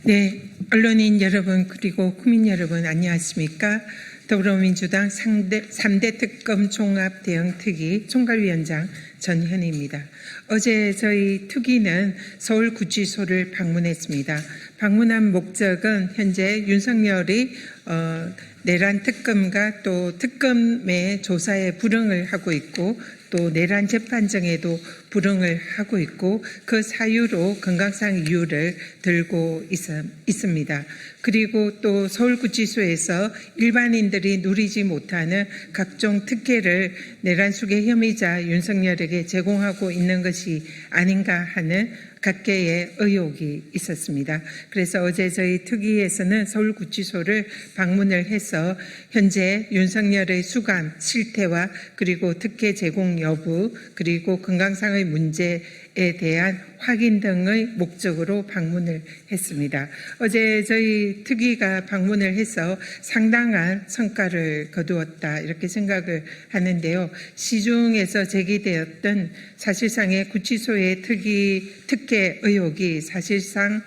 네, 언론인 여러분 그리고 국민 여러분 안녕하십니까? 더불어민주당 3대 특검 종합 대응 특위 총괄위원장 전현희입니다. 어제 저희 특위는 서울구치소를 방문했습니다. 방문한 목적은 현재 윤석열이 내란 특검과 또 특검의 조사에 불응을 하고 있고 또 내란 재판정에도 불응을 하고 있고 그 사유로 건강상 이유를 들고 있습니다. 그리고 또 서울구치소에서 일반인들이 누리지 못하는 각종 특혜를 내란 수괴 혐의자 윤석열에게 제공하고 있는 것이 아닌가 하는 각계의 의혹이 있었습니다. 그래서 어제 저희 특위에서는 서울구치소를 방문을 해서 현재 윤석열의 수감 실태와 그리고 특혜 제공 여부 그리고 건강상의 문제에 대한 확인 등의 목적으로 방문을 했습니다. 어제 저희 특위가 방문을 해서 상당한 성과를 거두었다 이렇게 생각을 하는데요. 시중에서 제기되었던 사실상의 구치소의 특혜 의혹이 사실상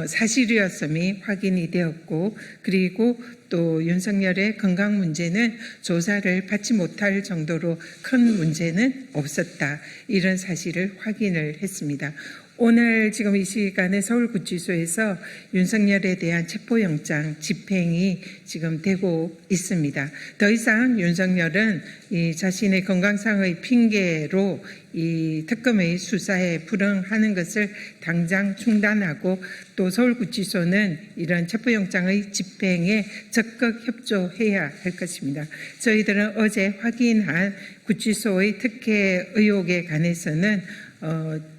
사실이었음이 확인이 되었고 그리고 또 윤석열의 건강 문제는 조사를 받지 못할 정도로 큰 문제는 없었다. 이런 사실을 확인을 했습니다. 오늘 지금 이 시간에 서울구치소에서 윤석열에 대한 체포영장 집행이 지금 되고 있습니다. 더 이상 윤석열은 이 자신의 건강상의 핑계로 이 특검의 수사에 불응하는 것을 당장 중단하고 또 서울구치소는 이런 체포영장의 집행에 적극 협조해야 할 것입니다. 저희들은 어제 확인한 구치소의 특혜 의혹에 관해서는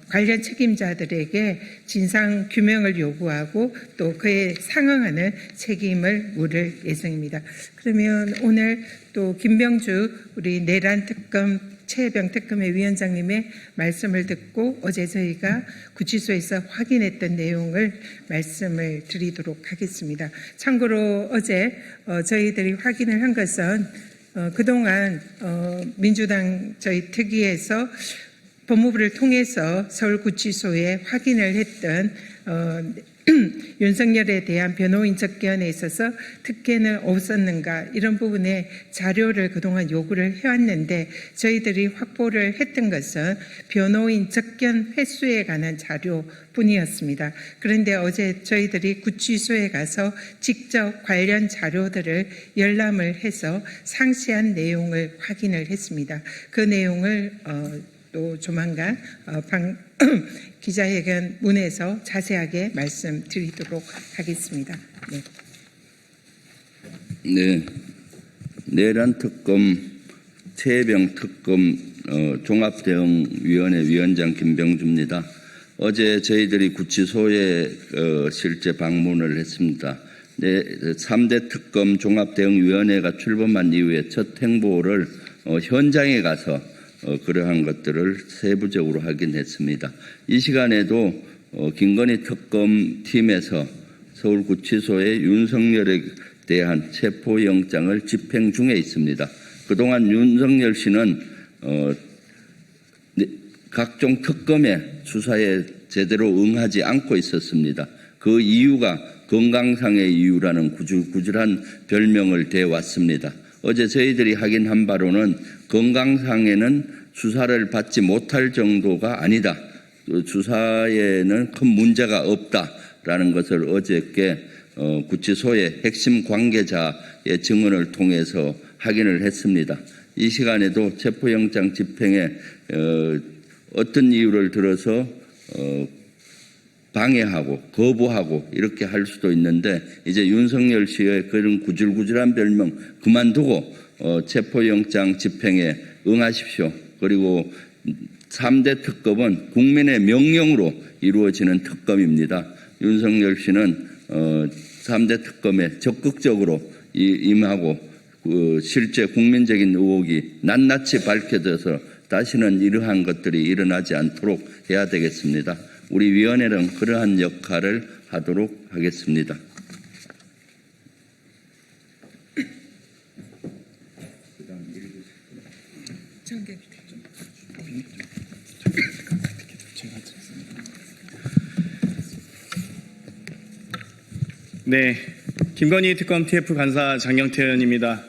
관련 책임자들에게 진상 규명을 요구하고 또 그에 상응하는 책임을 물을 예정입니다. 그러면 오늘 또 김병주 우리 내란 특검 최혜병 특검의 위원장님의 말씀을 듣고 어제 저희가 구치소에서 확인했던 내용을 말씀을 드리도록 하겠습니다. 참고로 어제 저희들이 확인을 한 것은 그동안 민주당 저희 특위에서 법무부를 통해서 서울구치소에 확인을 했던 윤석열에 대한 변호인 접견에 있어서 특혜는 없었는가 이런 부분에 자료를 그동안 요구를 해왔는데 저희들이 확보를 했던 것은 변호인 접견 횟수에 관한 자료뿐이었습니다. 그런데 어제 저희들이 구치소에 가서 직접 관련 자료들을 열람을 해서 상세한 내용을 확인을 했습니다. 그 내용을 또 조만간 기자회견문에서 자세하게 말씀드리도록 하겠습니다. 네, 내란 특검, 최혜병 특검 종합대응위원회 위원장 김병주입니다. 어제 저희들이 구치소에 실제 방문을 했습니다. 3대 특검 종합대응위원회가 출범한 이후에 첫 행보를 현장에 가서 그러한 것들을 세부적으로 확인했습니다. 이 시간에도 김건희 특검팀에서 서울구치소에 윤석열에 대한 체포영장을 집행 중에 있습니다. 그동안 윤석열 씨는 각종 특검의 수사에 제대로 응하지 않고 있었습니다. 그 이유가 건강상의 이유라는 구질구질한 별명을 대왔습니다. 어제 저희들이 확인한 바로는 건강상에는 수사를 받지 못할 정도가 아니다. 수사에는 큰 문제가 없다라는 것을 어저께 구치소의 핵심 관계자의 증언을 통해서 확인을 했습니다. 이 시간에도 체포영장 집행에 어떤 이유를 들어서 방해하고 거부하고 이렇게 할 수도 있는데 이제 윤석열 씨의 그런 구질구질한 별명 그만두고 체포영장 집행에 응하십시오. 그리고 3대 특검은 국민의 명령으로 이루어지는 특검입니다. 윤석열 씨는 3대 특검에 적극적으로 임하고 실제 국민적인 의혹이 낱낱이 밝혀져서 다시는 이러한 것들이 일어나지 않도록 해야 되겠습니다. 우리 위원회는 그러한 역할을 하도록 하겠습니다. 네, 김건희 특검 TF 간사 장경태 의원입니다.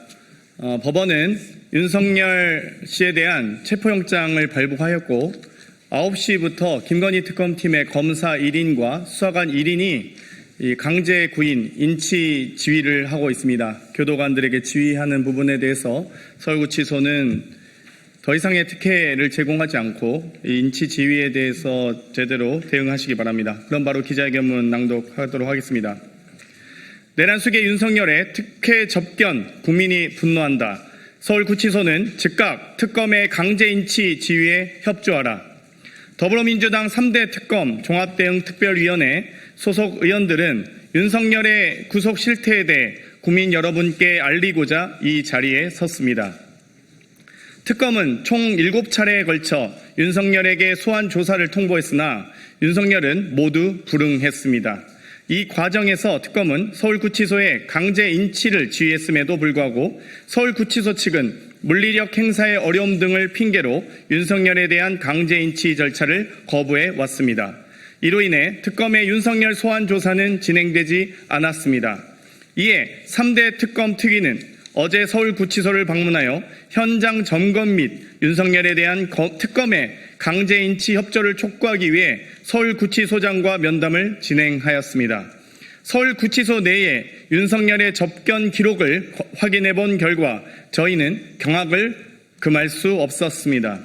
법원은 윤석열 씨에 대한 체포영장을 발부하였고 9시부터 김건희 특검팀의 검사 1인과 수사관 1인이 강제 구인, 인치 지휘를 하고 있습니다. 교도관들에게 지휘하는 부분에 대해서 서울구치소는 더 이상의 특혜를 제공하지 않고 인치 지휘에 대해서 제대로 대응하시기 바랍니다. 그럼 바로 기자회견문 낭독하도록 하겠습니다. 내란 수계 윤석열의 특혜 접견, 국민이 분노한다. 서울구치소는 즉각 특검의 강제 인치 지휘에 협조하라. 더불어민주당 3대 특검 종합대응특별위원회 소속 의원들은 윤석열의 구속 실태에 대해 국민 여러분께 알리고자 이 자리에 섰습니다. 특검은 총 7차례에 걸쳐 윤석열에게 소환 조사를 통보했으나 윤석열은 모두 불응했습니다. 이 과정에서 특검은 서울구치소에 강제 인치를 지휘했음에도 불구하고 서울구치소 측은 물리력 행사의 어려움 등을 핑계로 윤석열에 대한 강제 인치 절차를 거부해 왔습니다. 이로 인해 특검의 윤석열 소환 조사는 진행되지 않았습니다. 이에 3대 특검 특위는 어제 서울구치소를 방문하여 현장 점검 및 윤석열에 대한 특검의 강제 인치 협조를 촉구하기 위해 서울구치소장과 면담을 진행하였습니다. 서울구치소 내에 윤석열의 접견 기록을 확인해 본 결과 저희는 경악을 금할 수 없었습니다.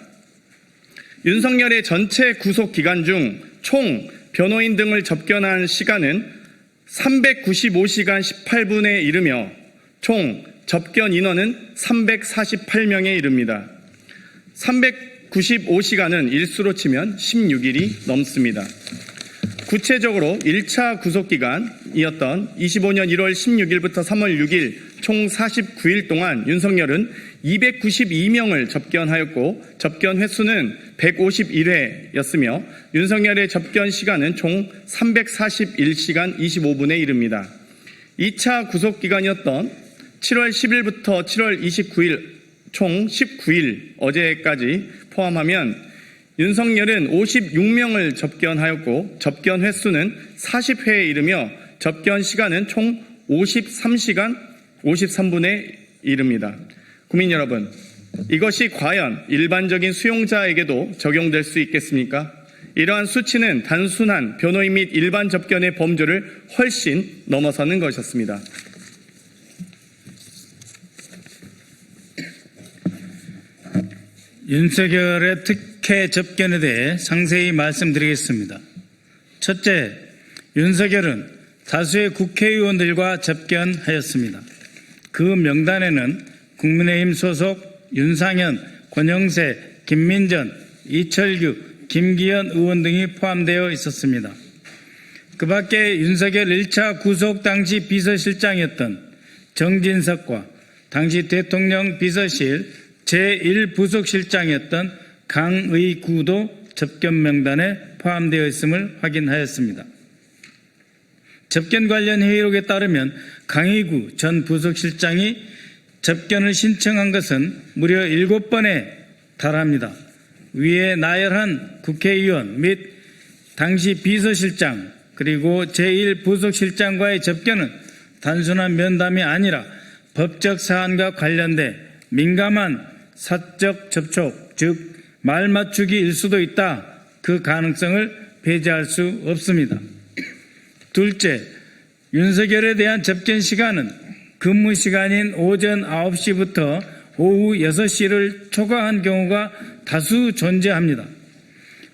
윤석열의 전체 구속 기간 중 총 변호인 등을 접견한 시간은 395시간 18분에 이르며 총 접견 인원은 348명에 이릅니다. 395시간은 일수로 치면 16일이 넘습니다. 구체적으로 1차 구속기간이었던 25년 1월 16일부터 3월 6일 총 49일 동안 윤석열은 292명을 접견하였고 접견 횟수는 151회였으며 윤석열의 접견 시간은 총 341시간 25분에 이릅니다. 2차 구속기간이었던 7월 10일부터 7월 29일 총 19일 어제까지 포함하면 윤석열은 56명을 접견하였고 접견 횟수는 40회에 이르며 접견 시간은 총 53시간 53분에 이릅니다. 국민 여러분, 이것이 과연 일반적인 수용자에게도 적용될 수 있겠습니까? 이러한 수치는 단순한 변호인 및 일반 접견의 범주를 훨씬 넘어서는 것이었습니다. 윤석열의 특혜 접견에 대해 상세히 말씀드리겠습니다. 첫째, 윤석열은 다수의 국회의원들과 접견하였습니다. 그 명단에는 국민의힘 소속 윤상현, 권영세, 김민전, 이철규, 김기현 의원 등이 포함되어 있었습니다. 그 밖에 윤석열 1차 구속 당시 비서실장이었던 정진석과 당시 대통령 비서실 제1부속실장이었던 강의구도 접견 명단에 포함되어 있음을 확인하였습니다. 접견 관련 회의록에 따르면 강의구 전 부속실장이 접견을 신청한 것은 무려 7번에 달합니다. 위에 나열한 국회의원 및 당시 비서실장 그리고 제1부속실장과의 접견은 단순한 면담이 아니라 법적 사안과 관련돼 민감한 사적 접촉, 즉 말 맞추기일 수도 있다. 그 가능성을 배제할 수 없습니다. 둘째, 윤석열에 대한 접견 시간은 근무 시간인 오전 9시부터 오후 6시를 초과한 경우가 다수 존재합니다.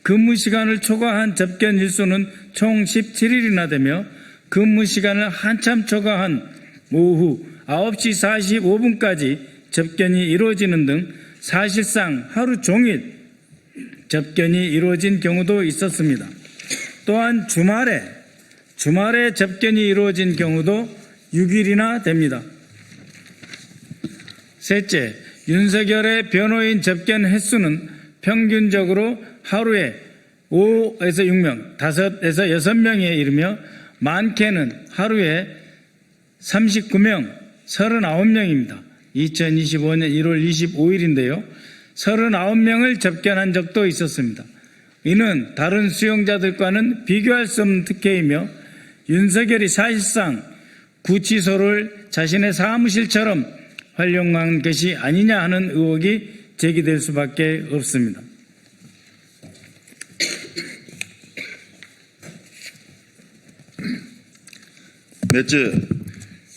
근무 시간을 초과한 접견 일수는 총 17일이나 되며 근무 시간을 한참 초과한 오후 9시 45분까지 접견이 이루어지는 등 사실상 하루 종일 접견이 이루어진 경우도 있었습니다. 또한 주말에 접견이 이루어진 경우도 6일이나 됩니다. 셋째, 윤석열의 변호인 접견 횟수는 평균적으로 하루에 5에서 6명, 5에서 6명에 이르며 많게는 하루에 39명, 39명입니다. 2025년 1월 25일인데요. 39명을 접견한 적도 있었습니다. 이는 다른 수용자들과는 비교할 수 없는 특혜이며 윤석열이 사실상 구치소를 자신의 사무실처럼 활용한 것이 아니냐 하는 의혹이 제기될 수밖에 없습니다. 넷째,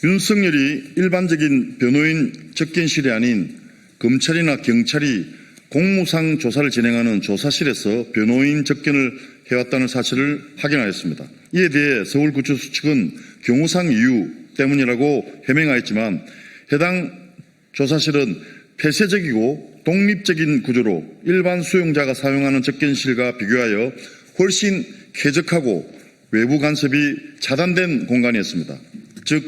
윤석열이 일반적인 변호인 접견실이 아닌 검찰이나 경찰이 공무상 조사를 진행하는 조사실에서 변호인 접견을 해왔다는 사실을 확인하였습니다. 이에 대해 서울구치소 측은 경호상 이유 때문이라고 해명하였지만 해당 조사실은 폐쇄적이고 독립적인 구조로 일반 수용자가 사용하는 접견실과 비교하여 훨씬 쾌적하고 외부 간섭이 차단된 공간이었습니다. 즉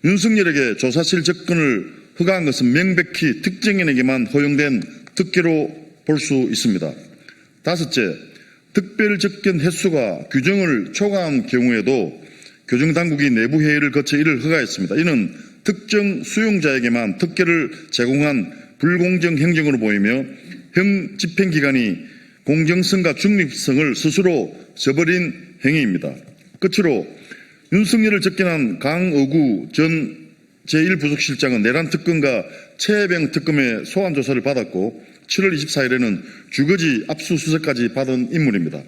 윤석열에게 조사실 접근을 허가한 것은 명백히 특정인에게만 허용된 특기로 볼 수 있습니다. 다섯째, 특별 접견 횟수가 규정을 초과한 경우에도 교정당국이 내부 회의를 거쳐 이를 허가했습니다. 이는 특정 수용자에게만 특혜를 제공한 불공정 행정으로 보이며 형 집행기관이 공정성과 중립성을 스스로 저버린 행위입니다. 끝으로 윤석열을 접견한 강어구 전 제1부속실장은 내란 특검과 최혜병 특검의 소환 조사를 받았고 7월 24일에는 주거지 압수수색까지 받은 인물입니다.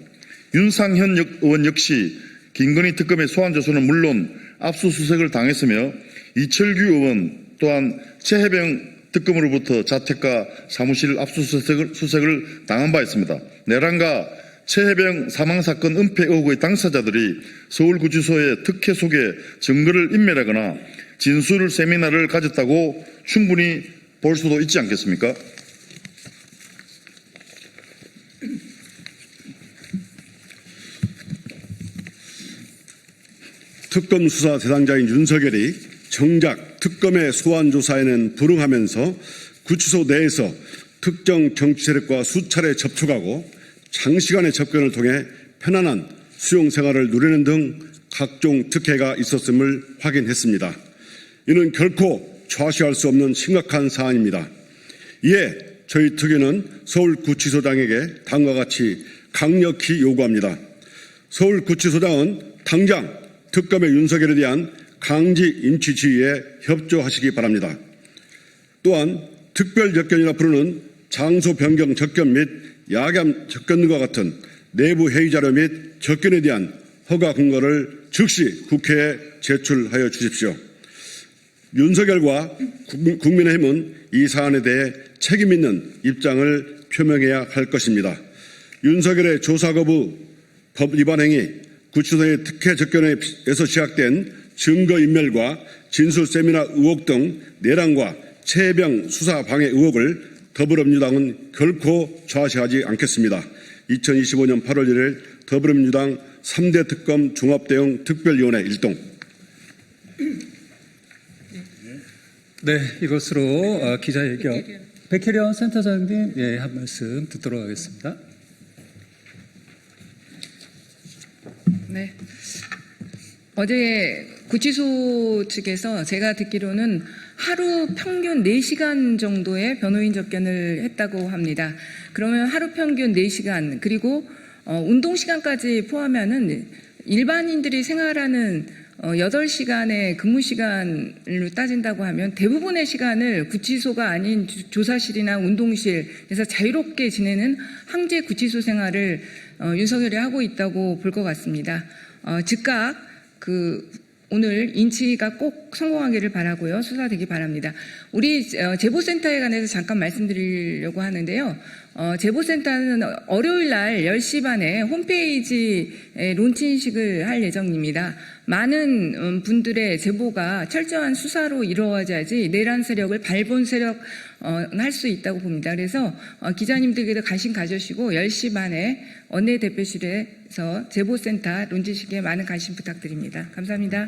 윤상현 의원 역시 김건희 특검의 소환 조사는 물론 압수수색을 당했으며 이철규 의원 또한 최혜병 특검으로부터 자택과 사무실 압수수색을 당한 바 있습니다. 내란과 최혜병 사망사건 은폐 의혹의 당사자들이 서울구치소의 특혜 속에 증거를 인멸하거나 진술 세미나를 가졌다고 충분히 볼 수도 있지 않겠습니까? 특검 수사 대상자인 윤석열이 정작 특검의 소환 조사에는 불응하면서 구치소 내에서 특정 정치 세력과 수차례 접촉하고 장시간의 접견을 통해 편안한 수용 생활을 누리는 등 각종 특혜가 있었음을 확인했습니다. 이는 결코 좌시할 수 없는 심각한 사안입니다. 이에 저희 특위는 서울구치소장에게 다음과 같이 강력히 요구합니다. 서울구치소장은 당장 특검의 윤석열에 대한 강제 임치 지휘에 협조하시기 바랍니다. 또한 특별 접견이라 부르는 장소 변경 접견 및 야간 접견과 같은 내부 회의 자료 및 접견에 대한 허가 근거를 즉시 국회에 제출하여 주십시오. 윤석열과 국민의힘은 이 사안에 대해 책임 있는 입장을 표명해야 할 것입니다. 윤석열의 조사 거부, 법 위반 행위, 구치소의 특혜 접견에서 시작된 증거인멸과 진술 세미나 의혹 등 내란과 최혜병 수사 방해 의혹을 더불어민주당은 결코 좌시하지 않겠습니다. 2025년 8월 1일 더불어민주당 3대 특검 종합대응 특별위원회 일동. 네, 이것으로 기자회견 백혜련 센터장님 한 말씀 듣도록 하겠습니다. 네. 어제 구치소 측에서 제가 듣기로는 하루 평균 4시간 정도의 변호인 접견을 했다고 합니다. 그러면 하루 평균 4시간 그리고 운동 시간까지 포함하면 일반인들이 생활하는 8시간의 근무 시간으로 따진다고 하면 대부분의 시간을 구치소가 아닌 조사실이나 운동실에서 자유롭게 지내는 황제 구치소 생활을 윤석열이 하고 있다고 볼 것 같습니다. 즉각 오늘 인치가 꼭 성공하기를 바라고요. 수사되기 바랍니다. 우리 제보센터에 관해서 잠깐 말씀드리려고 하는데요. 제보센터는 월요일 날 10시 반에 홈페이지에 론칭식을 할 예정입니다. 많은 분들의 제보가 철저한 수사로 이루어져야지 내란 세력을 발본 세력 할 수 있다고 봅니다. 그래서 기자님들께도 관심 가져주시고 10시 반에 원내대표실에서 제보센터 론칭식에 많은 관심 부탁드립니다. 감사합니다.